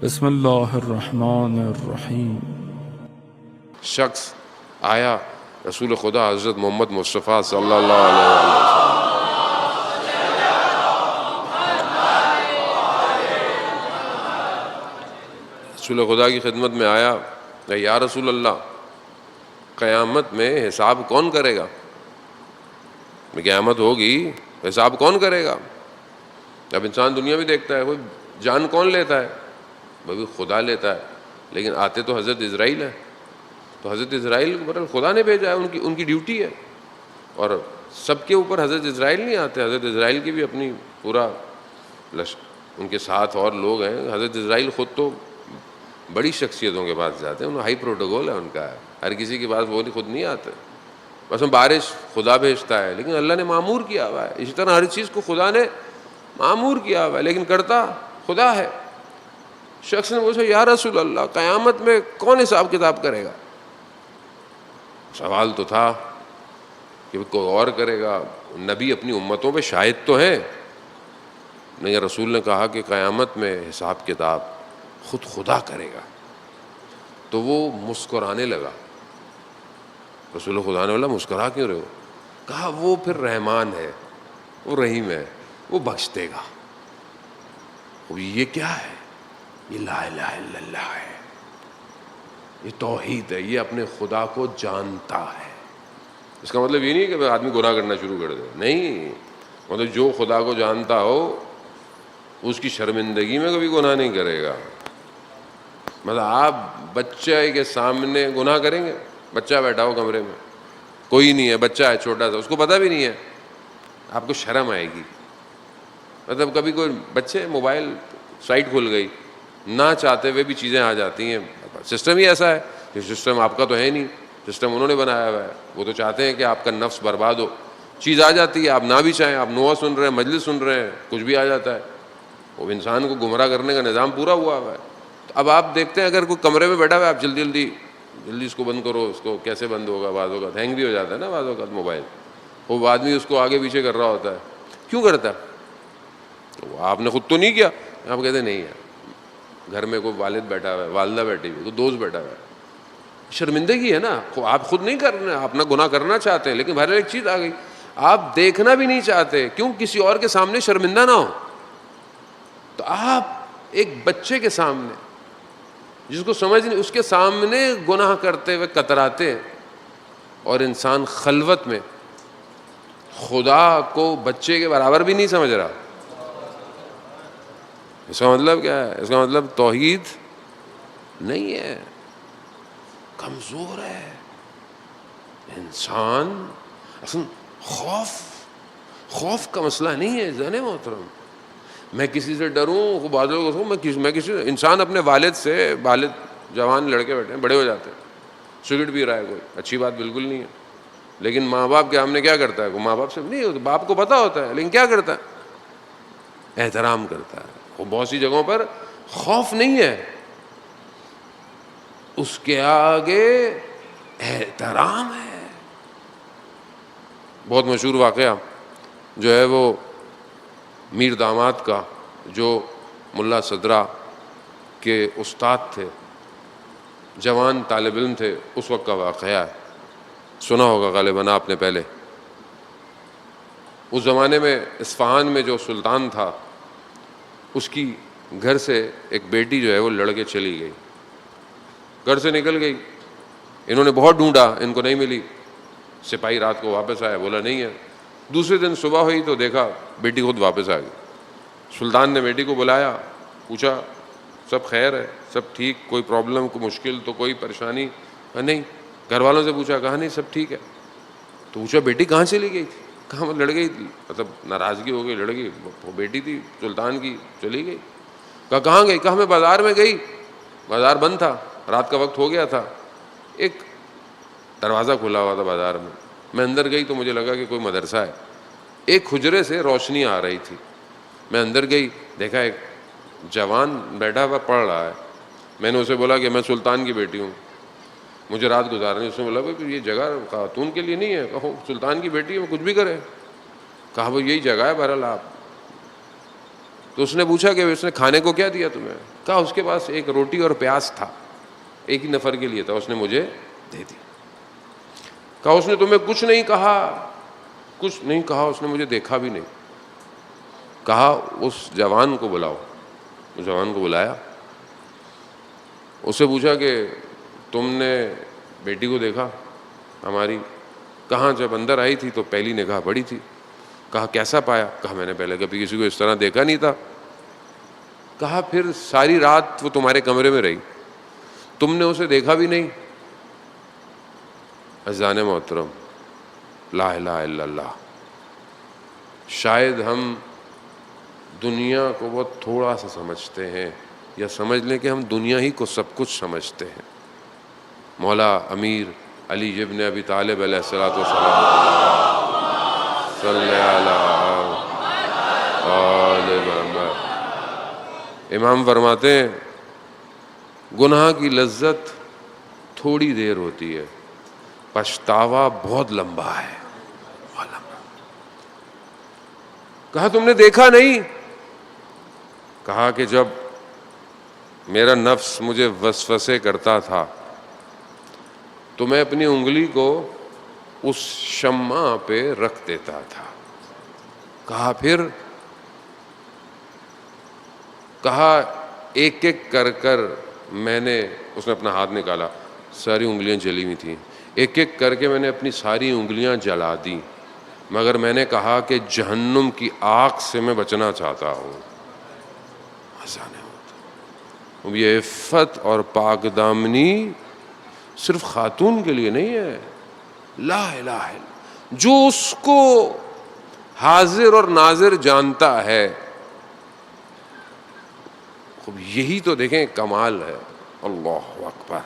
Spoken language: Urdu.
بسم اللہ الرحمن الرحیم۔ شخص آیا رسول خدا حضرت محمد مصطفیٰ صلی اللہ علیہ وسلم، رسول خدا کی خدمت میں آیا کہ یا رسول اللہ، قیامت میں حساب کون کرے گا؟ قیامت ہوگی، حساب کون کرے گا؟ اب انسان دنیا میں دیکھتا ہے، کوئی جان کون لیتا ہے؟ بھائی خدا لیتا ہے، لیکن آتے تو حضرت اسرائیل ہے، تو حضرت اسرائیل کو خدا نے بھیجا ہے، ان کی ڈیوٹی ہے، اور سب کے اوپر حضرت اسرائیل نہیں آتے، حضرت اسرائیل کی بھی اپنی پورا ان کے ساتھ اور لوگ ہیں۔ حضرت اسرائیل خود تو بڑی شخصیتوں کے پاس جاتے ہیں، ان ہائی پروٹوکول ہے ان کا، ہر کسی کے پاس وہ خود نہیں آتے۔ بس بارش خدا بھیجتا ہے، لیکن اللہ نے معمور کیا ہوا ہے، اسی طرح ہر چیز کو خدا نے معمور کیا ہوا ہے، لیکن کرتا خدا ہے۔ شخص نے پوچھا یا رسول اللہ، قیامت میں کون حساب کتاب کرے گا؟ سوال تو تھا کہ کوئی اور کرے گا، نبی اپنی امتوں پہ شاہد تو ہیں، نہیں، رسول نے کہا کہ قیامت میں حساب کتاب خود خدا کرے گا۔ تو وہ مسکرانے لگا۔ رسول خدا نے بولا مسکرا کیوں رہے ہو؟ کہا وہ پھر رحمان ہے، وہ رحیم ہے، وہ بخش دے گا۔ یہ کیا ہے؟ یہ لا الہ الا اللہ ہے، یہ توحید ہے، یہ اپنے خدا کو جانتا ہے۔ اس کا مطلب یہ نہیں کہ آدمی گناہ کرنا شروع کر دے، نہیں، مطلب جو خدا کو جانتا ہو اس کی شرمندگی میں کبھی گناہ نہیں کرے گا۔ مطلب آپ بچے کے سامنے گناہ کریں گے؟ بچہ بیٹھا ہو کمرے میں، کوئی نہیں ہے، بچہ ہے چھوٹا سا، اس کو پتہ بھی نہیں ہے، آپ کو شرم آئے گی؟ مطلب کبھی کوئی بچے موبائل سائٹ کھل گئی، نہ چاہتے ہوئے بھی چیزیں آ جاتی ہیں، سسٹم ہی ایسا ہے کہ سسٹم آپ کا تو ہے نہیں، سسٹم انہوں نے بنایا ہوا ہے، وہ تو چاہتے ہیں کہ آپ کا نفس برباد ہو، چیز آ جاتی ہے، آپ نہ بھی چاہیں، آپ نوحہ سن رہے ہیں، مجلس سن رہے ہیں، کچھ بھی آ جاتا ہے، وہ انسان کو گمراہ کرنے کا نظام پورا ہوا ہوا ہے۔ تو اب آپ دیکھتے ہیں اگر کوئی کمرے میں بیٹھا ہوا ہے، آپ جلدی اس کو بند کرو، اس کو کیسے بند ہوگا؟ بعض اوقات ہینگ بھی ہو جاتا ہے نا، بعض اوقات موبائل، وہ آدمی اس کو آگے پیچھے کر رہا ہوتا ہے، کیوں کرتا ہے؟ تو آپ نے خود تو نہیں کیا، آپ کہتے ہیں نہیں ہے، گھر میں کوئی والد بیٹھا ہوا ہے، والدہ بیٹھی ہوئی، کوئی دوست بیٹھا ہوا ہے، شرمندگی ہے نا، آپ خود نہیں کر رہے، اپنا گناہ کرنا چاہتے ہیں، لیکن ہر ایک چیز آ گئی، آپ دیکھنا بھی نہیں چاہتے، کیوں؟ کسی اور کے سامنے شرمندہ نہ ہو۔ تو آپ ایک بچے کے سامنے، جس کو سمجھ نہیں، اس کے سامنے گناہ کرتے ہوئے کتراتے، اور انسان خلوت میں خدا کو بچے کے برابر بھی نہیں سمجھ رہا۔ اس کا مطلب کیا ہے؟ اس کا مطلب توحید نہیں ہے، کمزور ہے انسان۔ اصل خوف کا مسئلہ نہیں ہے ذہن محترم، میں کسی سے ڈروں، بعض لوگ میں کسی انسان اپنے والد سے، والد جوان لڑکے بیٹھے ہیں، بڑے ہو جاتے ہیں، سگریٹ پی رہا ہے کوئی، اچھی بات بالکل نہیں ہے، لیکن ماں باپ کے سامنے کیا کرتا ہے؟ وہ ماں باپ سے نہیں، باپ کو پتہ ہوتا ہے، لیکن کیا کرتا ہے؟ احترام کرتا ہے۔ وہ بہت سی جگہوں پر خوف نہیں ہے، اس کے آگے احترام ہے۔ بہت مشہور واقعہ جو ہے وہ میر داماد کا، جو ملا صدرہ کے استاد تھے، جوان طالب علم تھے، اس وقت کا واقعہ ہے، سنا ہوگا غالباً آپ نے پہلے۔ اس زمانے میں اصفہان میں جو سلطان تھا، اس کی گھر سے ایک بیٹی جو ہے وہ لڑ کے چلی گئی، گھر سے نکل گئی، انہوں نے بہت ڈھونڈا، ان کو نہیں ملی، سپاہی رات کو واپس آیا، بولا نہیں ہے، دوسرے دن صبح ہوئی تو دیکھا بیٹی خود واپس آ گئی۔ سلطان نے بیٹی کو بلایا، پوچھا سب خیر ہے، سب ٹھیک، کوئی پرابلم، کوئی مشکل تو کوئی پریشانی؟ نہیں۔ گھر والوں سے پوچھا، کہا نہیں سب ٹھیک ہے۔ تو پوچھا بیٹی کہاں چلی گئی تھی؟ کہاں لڑ گئی تھی، مطلب ناراضگی ہو گئی، لڑ گئی، وہ بیٹی تھی سلطان کی، چلی گئی۔ کہا کہاں گئی؟ کہا میں بازار میں گئی، بازار بند تھا، رات کا وقت ہو گیا تھا، ایک دروازہ کھلا ہوا تھا بازار میں اندر گئی تو مجھے لگا کہ کوئی مدرسہ ہے، ایک حجرے سے روشنی آ رہی تھی، میں اندر گئی، دیکھا ایک جوان بیٹھا ہوا پڑھ رہا ہے، میں نے اسے بولا کہ میں سلطان کی بیٹی ہوں، مجھے رات گزارنی۔ اس نے بولا کہ یہ جگہ خاتون کے لیے نہیں ہے، کہو سلطان کی بیٹی ہے، وہ کچھ بھی کرے۔ کہا وہ یہی جگہ ہے، بہرحال آپ۔ تو اس نے پوچھا کہ اس نے کھانے کو کیا دیا تمہیں؟ کہا اس کے پاس ایک روٹی اور پیاز تھا، ایک ہی نفر کے لیے تھا، اس نے مجھے دے دی۔ کہا اس نے تمہیں کچھ نہیں کہا؟ کچھ نہیں کہا، اس نے مجھے دیکھا بھی نہیں۔ کہا اس جوان کو بلاؤ۔ اس جوان کو بلایا، اس سے پوچھا کہ تم نے بیٹی کو دیکھا ہماری؟ کہاں جب اندر آئی تھی تو پہلی نگاہ بڑی تھی۔ کہا کیسا پایا؟ کہا میں نے پہلے کبھی کسی کو اس طرح دیکھا نہیں تھا۔ کہا پھر ساری رات وہ تمہارے کمرے میں رہی، تم نے اسے دیکھا بھی نہیں؟ عزیزان محترم، لا الہ الا اللہ، شاید ہم دنیا کو بہت تھوڑا سا سمجھتے ہیں، یا سمجھ لیں کہ ہم دنیا ہی کو سب کچھ سمجھتے ہیں۔ مولا امیر علی ابن ابی طالب علیہ الصلوۃ والسلام صلی اللہ علیہ محمد، امام فرماتے ہیں گناہ کی لذت تھوڑی دیر ہوتی ہے، پچھتاوا بہت لمبا ہے، بہت لمبا۔ کہا تم نے دیکھا نہیں؟ کہا کہ جب میرا نفس مجھے وسوسے کرتا تھا تو میں اپنی انگلی کو اس شمع پہ رکھ دیتا تھا۔ کہا پھر؟ کہا ایک ایک کر کر میں نے، اس نے اپنا ہاتھ نکالا، ساری انگلیاں جلی ہوئی تھیں، ایک ایک کر کے میں نے اپنی ساری انگلیاں جلا دیں، مگر میں نے کہا کہ جہنم کی آگ سے میں بچنا چاہتا ہوں۔ یہ عفت اور پاک دامنی صرف خاتون کے لیے نہیں ہے، لا الہ الا، جو اس کو حاضر اور ناظر جانتا ہے، یہی تو دیکھیں کمال ہے۔ اللہ اکبر۔